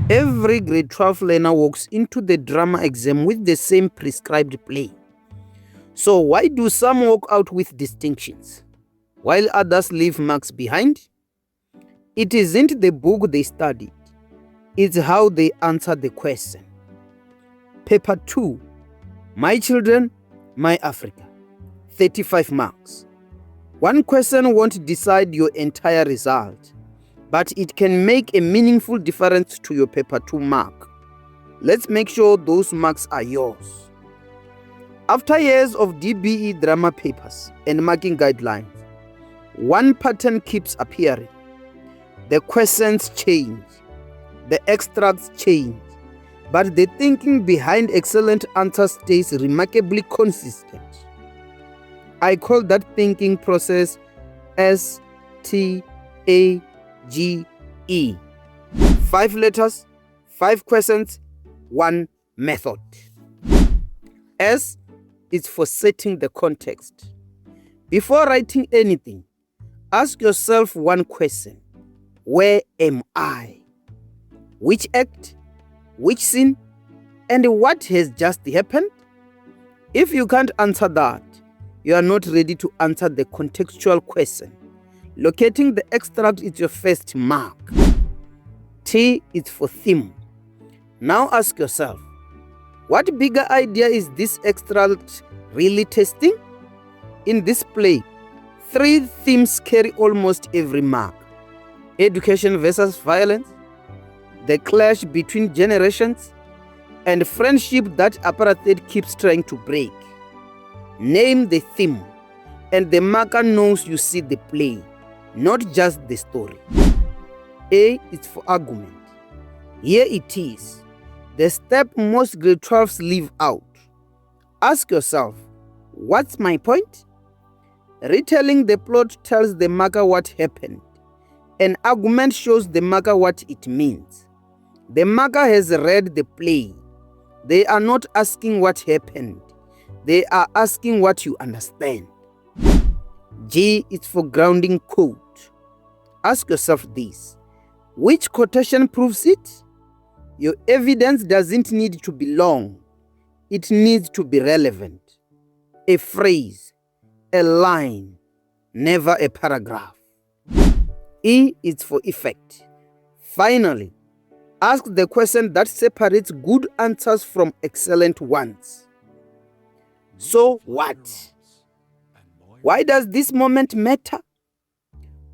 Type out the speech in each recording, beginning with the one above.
Every grade 12 learner walks into the drama exam with the same prescribed play. So why do some walk out with distinctions, while others leave marks behind? It isn't the book they studied, it's how they answer the question. Paper 2, My Children, My Africa, 35 marks. One question won't decide your entire result, but it can make a meaningful difference to your paper 2 mark. Let's make sure those marks are yours. After years of DBE drama papers and marking guidelines, one pattern keeps appearing. The questions change, the extracts change, but the thinking behind excellent answers stays remarkably consistent. I call that thinking process S.T.A.G.E. 5 letters, 5 questions, 1 method. S is for setting the context. Before writing anything, ask yourself one question. Where am I? Which act? Which scene? And what has just happened? If you can't answer that, you are not ready to answer the contextual question. Locating the extract is your first mark. T is for theme. Now ask yourself, what bigger idea is this extract really testing? In this play, 3 themes carry almost every mark. Education versus violence, the clash between generations, and friendship that apartheid keeps trying to break. Name the theme, and the marker knows you see the play, not just the story. A is for argument. Here it is, the step most grade 12s leave out. Ask yourself, what's my point? Retelling the plot tells the marker what happened. An argument shows the marker what it means. The marker has read the play. They are not asking what happened. They are asking what you understand. G is for grounding quote. Ask yourself this. Which quotation proves it? Your evidence doesn't need to be long. It needs to be relevant. A phrase, a line, never a paragraph. E is for effect. Finally, ask the question that separates good answers from excellent ones. So what? Why does this moment matter?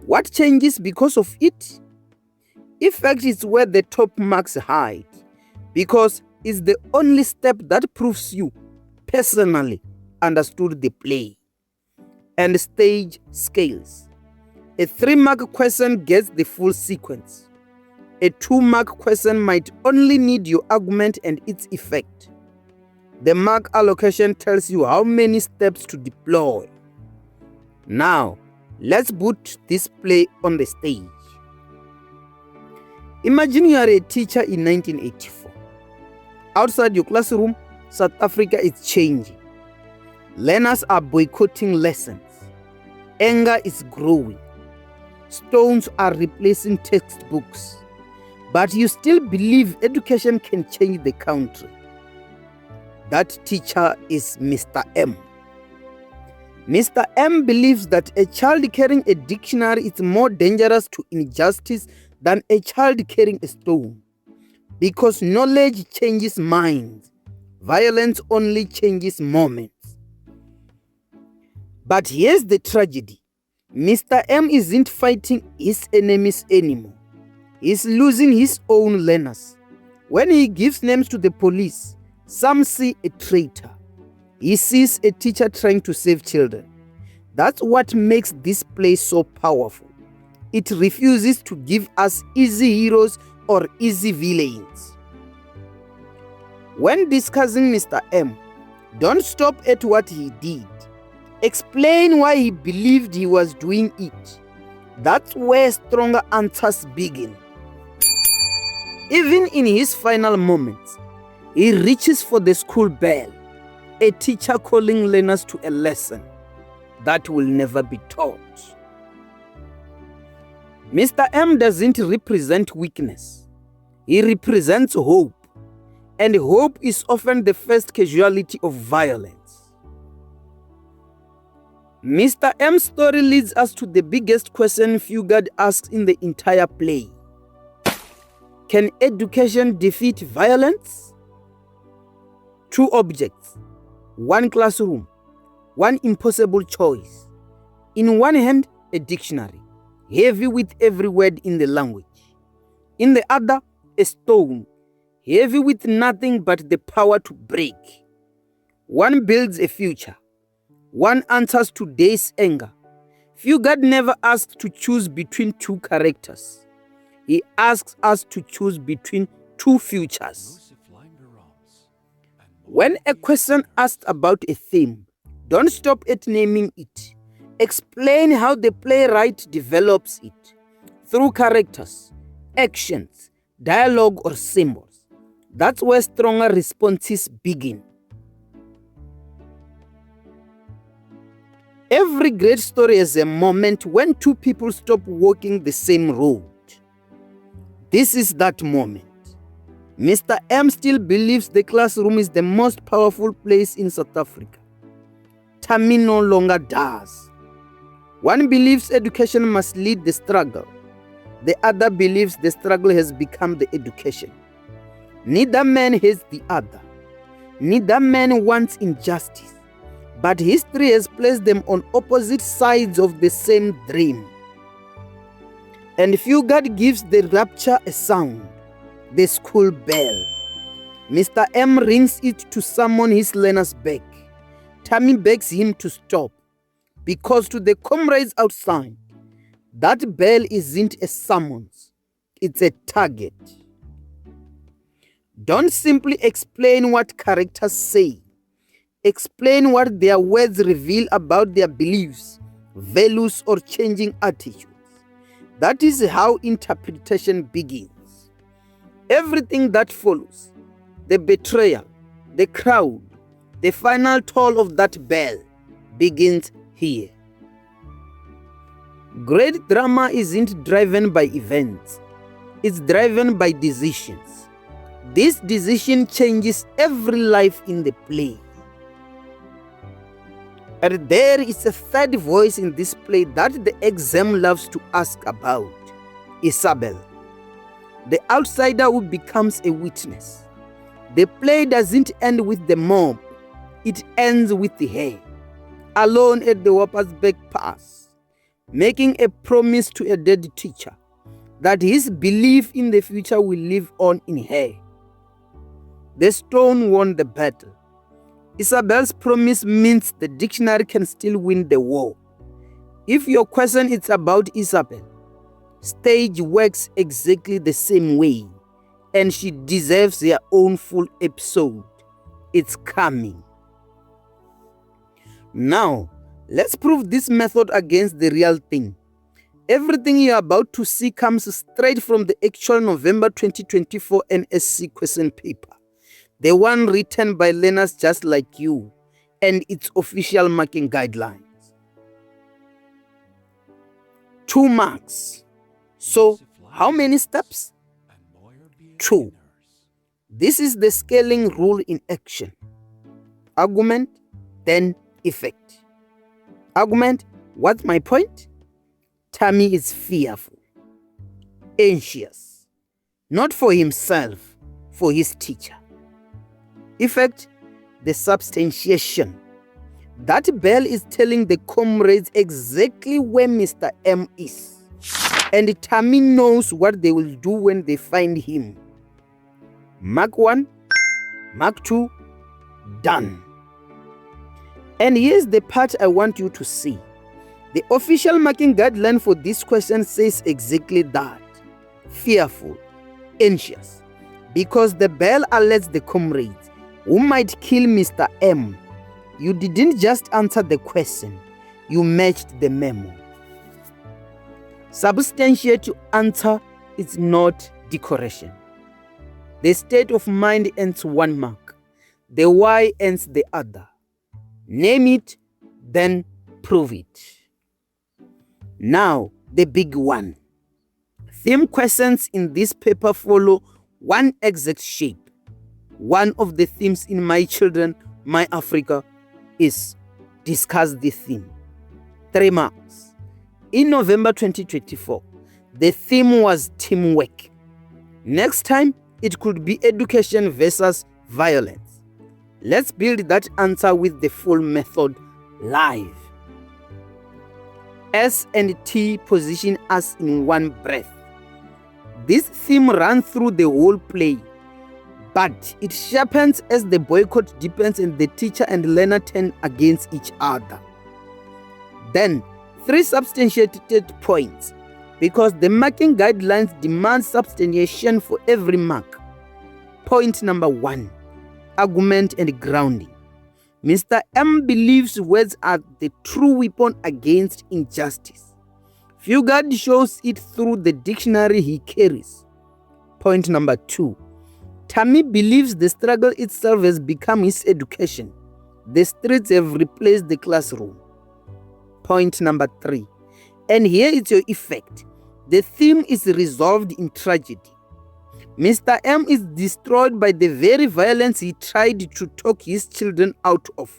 What changes because of it? Effect is where the top marks hide, because it's the only step that proves you personally understood the play. And stage scales. A 3-mark question gets the full sequence. A 2-mark question might only need your argument and its effect. The mark allocation tells you how many steps to deploy. Now, let's put this play on the stage. Imagine you are a teacher in 1984. Outside your classroom, South Africa is changing. Learners are boycotting lessons. Anger is growing. Stones are replacing textbooks. But you still believe education can change the country. That teacher is Mr. M. Mr. M believes that a child carrying a dictionary is more dangerous to injustice than a child carrying a stone. Because knowledge changes minds. Violence only changes moments. But here's the tragedy. Mr. M isn't fighting his enemies anymore. He's losing his own learners. When he gives names to the police, some see a traitor. He sees a teacher trying to save children. That's what makes this play so powerful. It refuses to give us easy heroes or easy villains. When discussing Mr. M, don't stop at what he did. Explain why he believed he was doing it. That's where stronger answers begin. Even in his final moments, he reaches for the school bell, a teacher calling learners to a lesson that will never be taught. Mr. M doesn't represent weakness. He represents hope, and hope is often the first casualty of violence. Mr. M's story leads us to the biggest question Fugard asks in the entire play. Can education defeat violence? Two objects, one classroom, one impossible choice. In one hand, a dictionary, heavy with every word in the language. In the other, a stone, heavy with nothing but the power to break. One builds a future. One answers today's anger. Fugard never asks to choose between two characters. He asks us to choose between two futures. When a question asks about a theme, don't stop at naming it. Explain how the playwright develops it through characters, actions, dialogue, or symbols. That's where stronger responses begin. Every great story has a moment when two people stop walking the same road. This is that moment. Mr. M still believes the classroom is the most powerful place in South Africa. Thami no longer does. One believes education must lead the struggle. The other believes the struggle has become the education. Neither man hates the other. Neither man wants injustice. But history has placed them on opposite sides of the same dream. And Fugard gives the rupture a sound, the school bell. Mr. M rings it to summon his learners back. Thami begs him to stop, because to the comrades outside, that bell isn't a summons, it's a target. Don't simply explain what characters say. Explain what their words reveal about their beliefs, values, or changing attitudes. That is how interpretation begins. Everything that follows, the betrayal, the crowd, the final toll of that bell, begins here. Great drama isn't driven by events, it's driven by decisions. This decision changes every life in the play. And there is a third voice in this play that the exam loves to ask about, Isabel, the outsider who becomes a witness. The play doesn't end with the mob, it ends with her, alone at the Wappersberg Pass, making a promise to a dead teacher that his belief in the future will live on in her. The stone won the battle. Isabel's promise means the dictionary can still win the war. If your question is about Isabel, S.T.A.G.E works exactly the same way, and she deserves her own full episode. It's coming. Now, let's prove this method against the real thing. Everything you're about to see comes straight from the actual November 2024 NSC question paper. The one written by learners just like you, and its official marking guidelines. 2 marks. So, how many steps? 2. This is the scaling rule in action. Argument, then effect. Argument, what's my point? Thami is fearful, anxious, not for himself, for his teacher. Effect, the substantiation. That bell is telling the comrades exactly where Mr. M is. And Thami knows what they will do when they find him. Mark 1, Mark 2, done. And here's the part I want you to see. The official marking guideline for this question says exactly that. Fearful, anxious. Because the bell alerts the comrades who might kill Mr. M. You didn't just answer the question, you matched the memo. Substantiate to answer is not decoration. The state of mind ends 1 mark. The why ends the other. Name it, then prove it. Now, the big one. Theme questions in this paper follow one exact shape. One of the themes in My Children, My Africa is discuss the theme. 3 marks. In November 2024, the theme was teamwork. Next time, it could be education versus violence. Let's build that answer with the full method live. S and T position us in one breath. This theme runs through the whole play, but it sharpens as the boycott deepens and the teacher and learner turn against each other. Then, 3 substantiated points, because the marking guidelines demand substantiation for every mark. Point number 1, argument and grounding. Mr. M believes words are the true weapon against injustice. Fugard shows it through the dictionary he carries. Point number 2, Thami believes the struggle itself has become his education. The streets have replaced the classroom. Point number 3, and here is your effect. The theme is resolved in tragedy. Mr. M is destroyed by the very violence he tried to talk his children out of.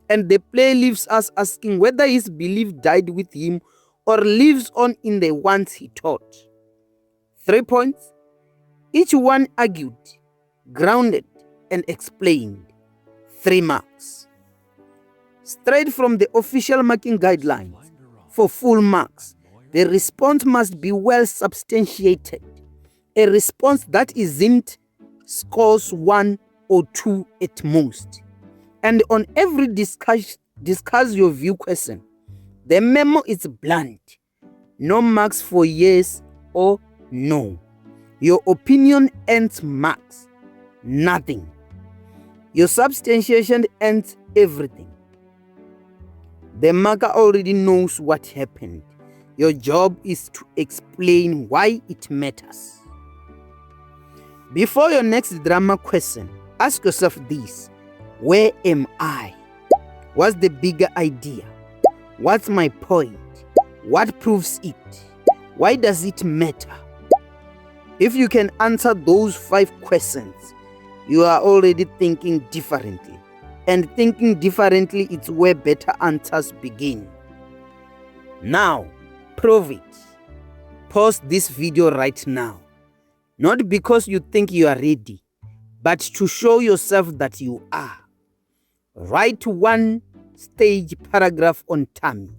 And the play leaves us asking whether his belief died with him or lives on in the ones he taught. 3 points. Each one argued, grounded, and explained. 3 marks. Straight from the official marking guidelines, for full marks, the response must be well substantiated. A response that isn't scores 1 or 2 at most. And on every discuss your view question, the memo is blunt. No marks for yes or no. Your opinion ends marks. Nothing. Your substantiation ends everything. The marker already knows what happened. Your job is to explain why it matters. Before your next drama question, ask yourself this. Where am I? What's the bigger idea? What's my point? What proves it? Why does it matter? If you can answer those 5 questions, you are already thinking differently. And thinking differently is where better answers begin. Now, prove it. Pause this video right now. Not because you think you are ready, but to show yourself that you are. Write 1 stage paragraph on Thami.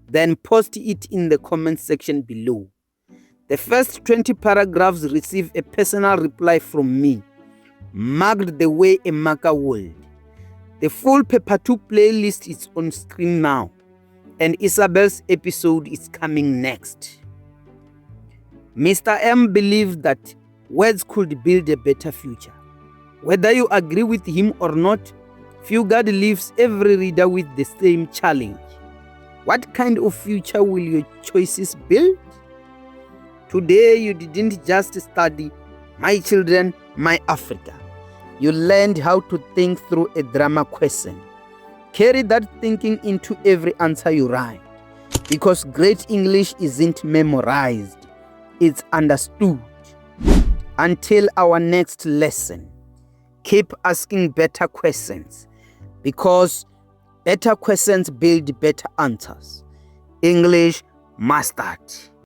Then post it in the comment section below. The first 20 paragraphs receive a personal reply from me, marked the way a marker would. The full Paper 2 playlist is on screen now, and Isabel's episode is coming next. Mr. M believes that words could build a better future. Whether you agree with him or not, Fugard leaves every reader with the same challenge. What kind of future will your choices build? Today you didn't just study My Children, My Africa. You learned how to think through a drama question. Carry that thinking into every answer you write. Because great English isn't memorized, it's understood. Until our next lesson, keep asking better questions, because better questions build better answers. English mastered.